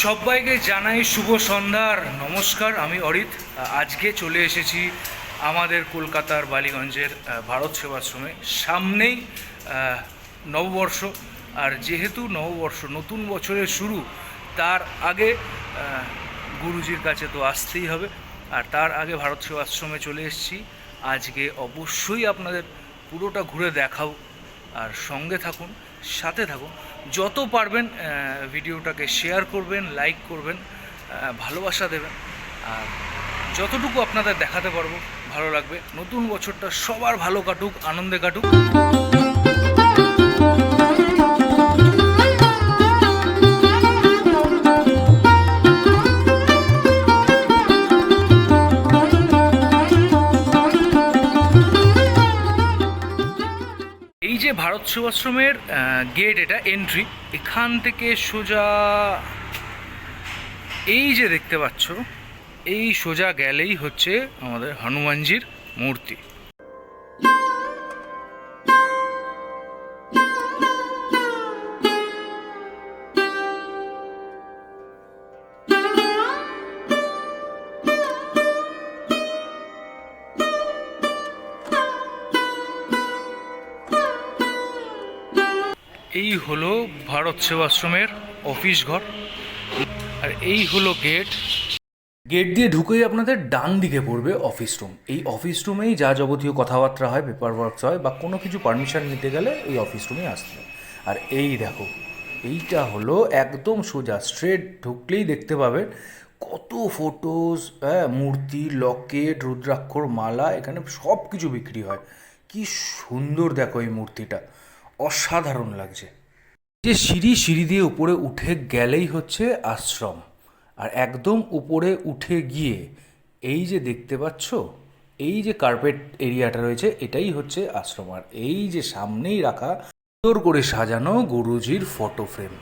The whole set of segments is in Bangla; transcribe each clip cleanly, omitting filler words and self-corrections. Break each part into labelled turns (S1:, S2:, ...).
S1: সবাইকে জানাই শুভ সন্ধ্যার নমস্কার। আমি অরিত। আজকে চলে এসেছি আমাদের কলকাতার বালিগঞ্জের ভারত সেবাশ্রমে। সামনেই নববর্ষ, আর যেহেতু নববর্ষ নতুন বছরের শুরু, তার আগে গুরুজির কাছে তো আসতেই হবে। আর তার আগে ভারত সেবাশ্রমে চলে এসেছি। আজকে অবশ্যই আপনাদের পুরোটা ঘুরে দেখাও, আর সঙ্গে থাকুন, সাথে থাকুন। যত পারবেন ভিডিওটাকে শেয়ার করবেন, লাইক করবেন, ভালোবাসা দেবেন। আর যতটুকু আপনাদের দেখাতে পারবো ভালো লাগবে। নতুন বছরটা সবার ভালো কাটুক, আনন্দে কাটুক। এই যে ভারত সেবাশ্রমের গেট, এটা এন্ট্রি। এখান থেকে সোজা এই যে দেখতে পাচ্ছ, এই সোজা গেলেই হচ্ছে আমাদের হনুমানজির মূর্তি। এই হলো ভারত সেবাশ্রমের অফিস ঘর, আর এই হলো গেট। গেট দিয়ে ঢুকেই আপনাদের ডান দিকে পড়বে অফিস রুম। এই অফিস রুমেই যা যাবতীয় কথাবার্তা হয়, পেপার ওয়ার্কস হয়, বা কোনো কিছু পারমিশন নিতে গেলে এই অফিস রুমেই আসতে হয়। আর এই দেখো, এইটা হলো একদম সোজা স্ট্রেট ঢুকলেই দেখতে পাবে কত ফটোজ, মূর্তি, লকেট, রুদ্রাক্ষর মালা, এখানে সব কিছু বিক্রি হয়। কি সুন্দর দেখো এই মূর্তিটা, অসাধারণ লাগছে। যে সিঁড়ি দিয়ে উপরে উঠে গেলেই হচ্ছে আশ্রম। আর একদম উপরে উঠে গিয়ে এই যে দেখতে পাচ্ছ, এই যে কার্পেট এরিয়াটা রয়েছে, এটাই হচ্ছে আশ্রম। আর এই যে সামনেই রাখা সুন্দর করে সাজানো গুরুজির ফটো ফ্রেম।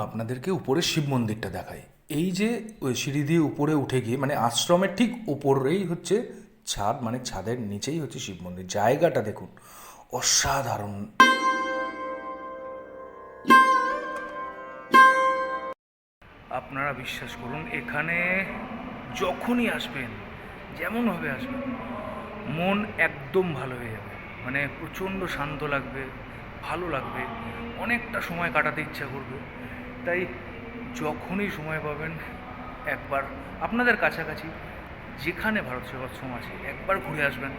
S1: আপনাদেরকে উপরে শিব মন্দিরটা দেখায়। এই যে ওই সিঁড়ি দিয়ে উপরে উঠে গিয়ে, মানে আশ্রমের ঠিক উপরেই হচ্ছে ছাদ, মানে ছাদের নিচেই হচ্ছে শিব মন্দির। জায়গাটা দেখুন, অসাধারণ। আপনারা বিশ্বাস করুন, এখানে যখনই আসবেন, যেমনভাবে আসবেন, মন একদম ভালো হয়ে যাবে। মানে প্রচণ্ড শান্ত লাগবে, ভালো লাগবে, অনেকটা সময় কাটাতে ইচ্ছা করবে। তাই যখনই সময় পাবেন, একবার আপনাদের কাছাকাছি যেখানে ভারত সেবাশ্রম আছে, একবার ঘুরে আসবেন।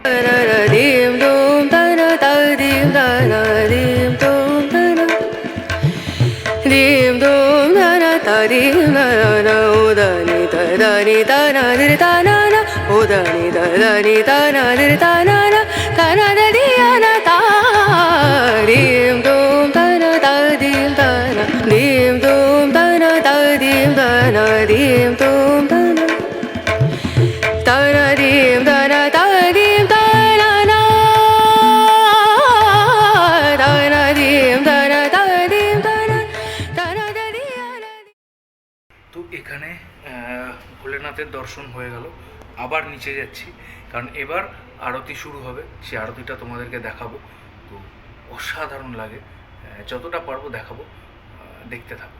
S1: তো এখানে ভোলেনাথের দর্শন হয়ে গেল। আবার নিচে যাচ্ছি, কারণ এবার আরতি শুরু হবে। সে আরতিটা তোমাদেরকে দেখাবো। তো অসাধারণ লাগে। যতটা পারবো দেখাবো, দেখতে থাকো।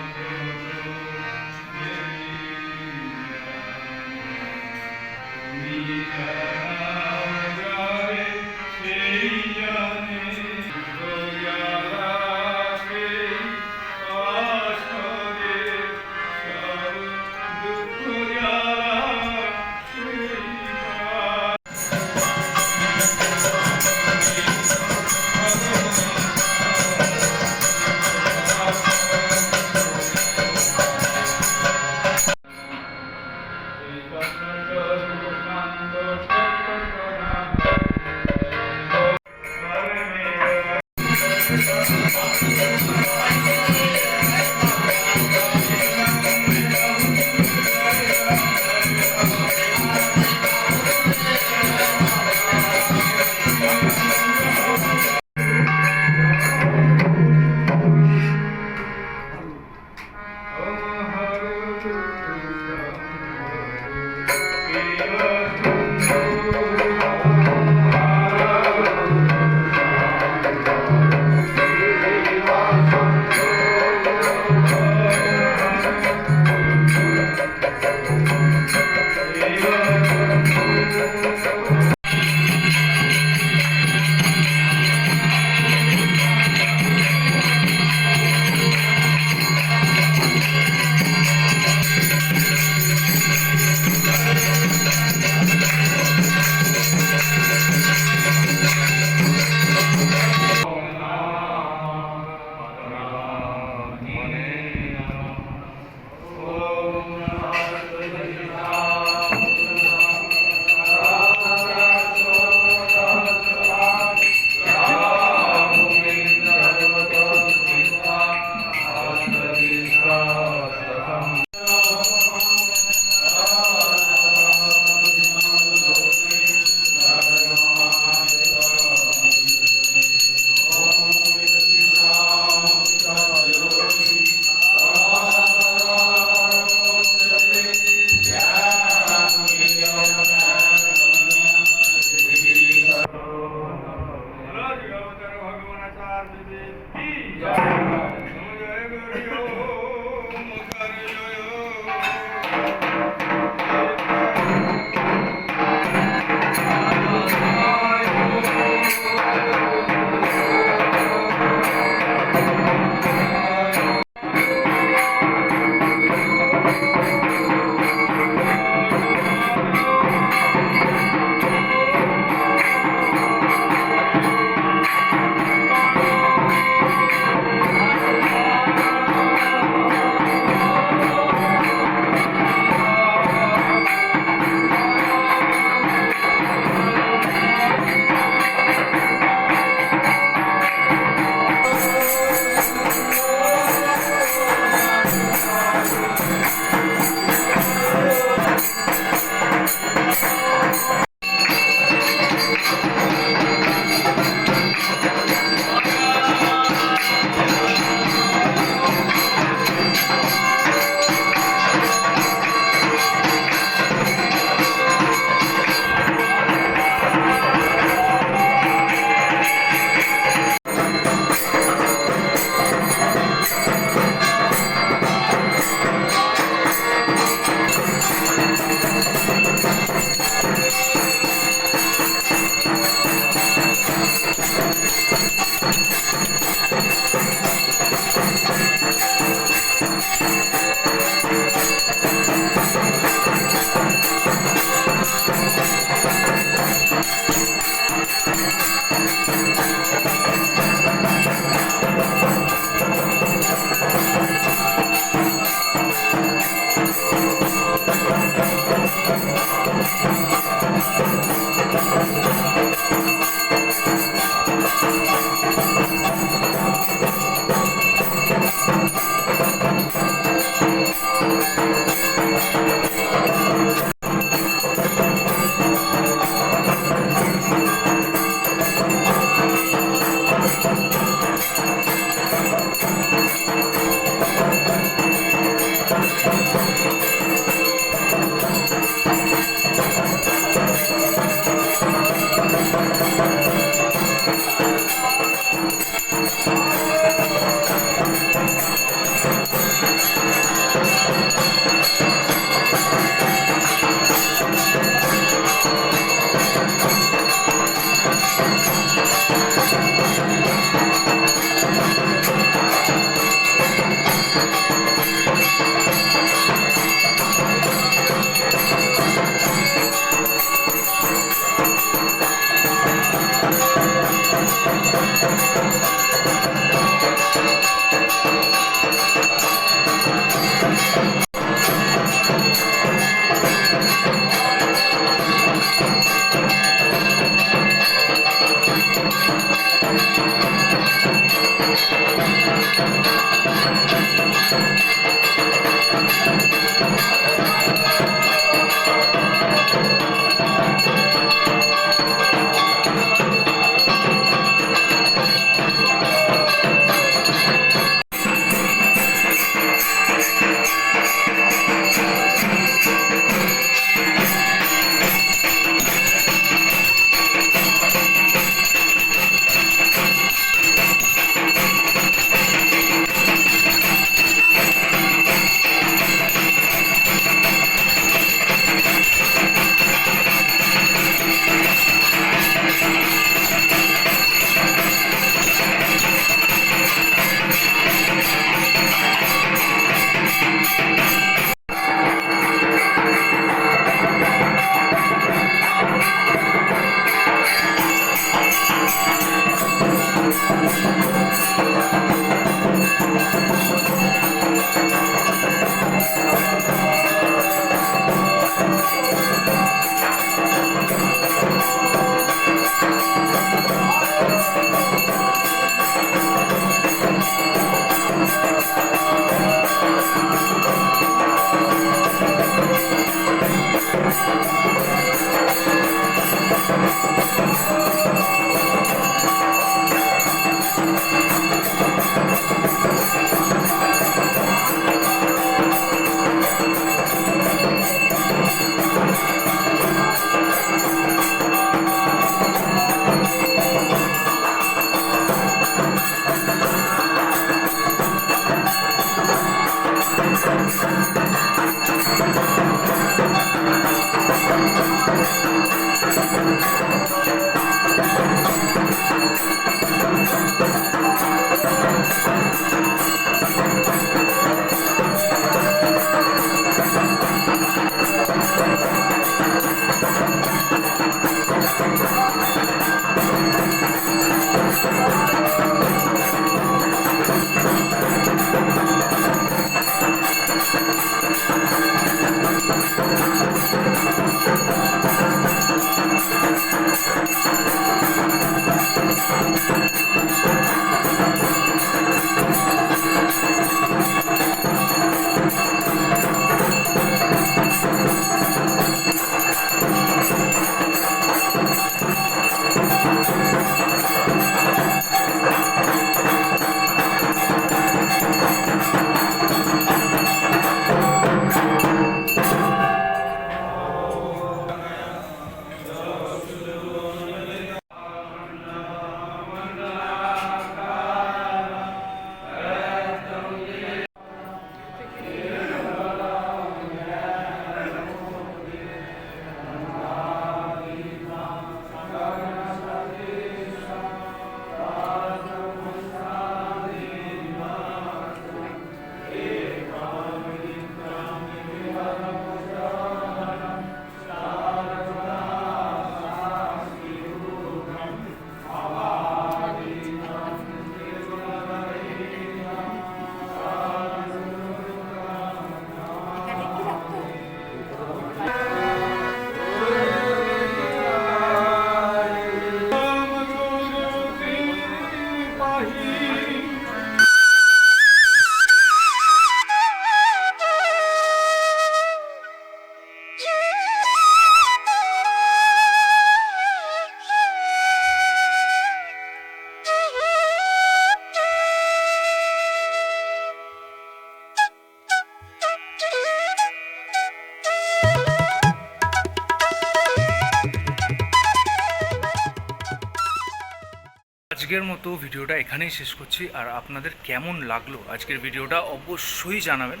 S1: আজকের মতো ভিডিওটা এখানেই শেষ করছি। আর আপনাদের কেমন লাগলো আজকের ভিডিওটা অবশ্যই জানাবেন।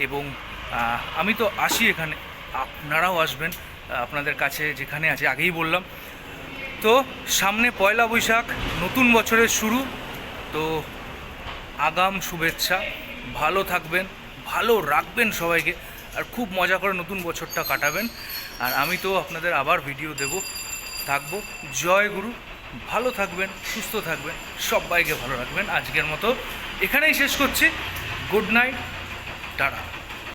S1: এবং আমি তো আসি এখানে, আপনারাও আসবেন আপনাদের কাছে যেখানে আছে, আগেই বললাম। তো সামনে পয়লা বৈশাখ, নতুন বছরের শুরু। তো আগাম শুভেচ্ছা, ভালো থাকবেন, ভালো রাখবেন সবাইকে, আর খুব মজা করে নতুন বছরটা কাটাবেন। আর আমি তো আপনাদের আবার ভিডিও দেব, থাকবো। জয় গুরু, ভালো থাকবেন, সুস্থ থাকবেন, সবাইকে ভালো রাখবেন। আজকের মতো এখানেই শেষ করছি। Good night, tata.